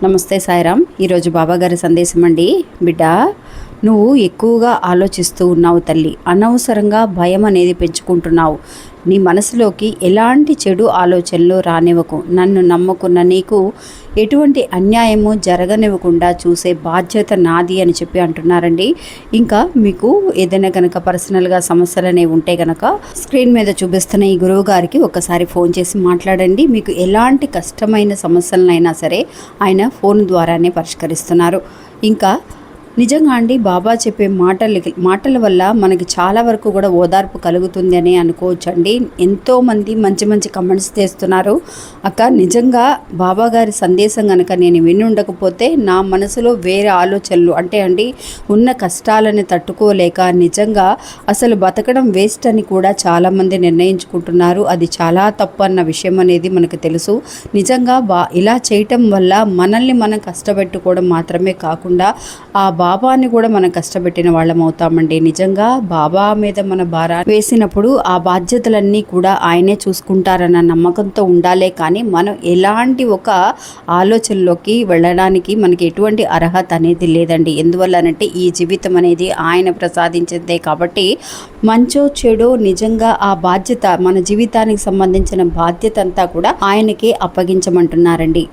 నమస్తే సాయిరామ్. ఈరోజు బాబాగారి సందేశం అండి. బిడ్డ, నువ్వు ఎక్కువగా ఆలోచిస్తూ ఉన్నావు తల్లి. అనవసరంగా భయం అనేది పెంచుకుంటున్నావు. నీ మనసులోకి ఎలాంటి చెడు ఆలోచనలు రానివ్వకు. నన్ను నమ్ముకున్న నీకు ఎటువంటి అన్యాయము జరగనివ్వకుండా చూసే బాధ్యత నాది అని చెప్పి అంటున్నారండి. ఇంకా మీకు ఏదైనా కనుక పర్సనల్గా సమస్యలు అనేవి ఉంటే కనుక స్క్రీన్ మీద చూపిస్తున్న ఈ గురువు గారికి ఒకసారి ఫోన్ చేసి మాట్లాడండి. మీకు ఎలాంటి కష్టమైన సమస్యలనైనా సరే ఆయన ఫోన్ ద్వారానే పరిష్కరిస్తున్నారు. ఇంకా నిజంగా అండి, బాబా చెప్పే మాటల వల్ల మనకి చాలా వరకు కూడా ఓదార్పు కలుగుతుంది అని అనుకోవచ్చండి. ఎంతోమంది మంచి మంచి కమెంట్స్ చేస్తున్నారు. అక్క, నిజంగా బాబా గారి సందేశం కనుక నేను విని ఉండకపోతే నా మనసులో వేరే ఆలోచనలు అంటే అండి, ఉన్న కష్టాలని తట్టుకోలేక నిజంగా అసలు బతకడం వేస్ట్ అని కూడా చాలామంది నిర్ణయించుకుంటున్నారు. అది చాలా తప్పు అన్న విషయం అనేది మనకు తెలుసు. నిజంగా ఇలా చేయటం వల్ల మనల్ని మనం కష్టపెట్టుకోవడం మాత్రమే కాకుండా ఆ బాబాని కూడా మనం కష్టపెట్టిన వాళ్ళం అవుతామండి. నిజంగా బాబా మీద మన భారాన్ని వేసినప్పుడు ఆ బాధ్యతలన్నీ కూడా ఆయనే చూసుకుంటారన్న నమ్మకంతో ఉండాలే కానీ మనం ఎలాంటి ఒక ఆలోచనలోకి వెళ్ళడానికి మనకి ఎటువంటి అర్హత అనేది లేదండి. ఎందువల్లనంటే ఈ జీవితం అనేది ఆయన ప్రసాదించిందే కాబట్టి మంచో చెడో నిజంగా ఆ బాధ్యత, మన జీవితానికి సంబంధించిన బాధ్యత అంతా కూడా ఆయనకే అప్పగించమంటున్నారండి.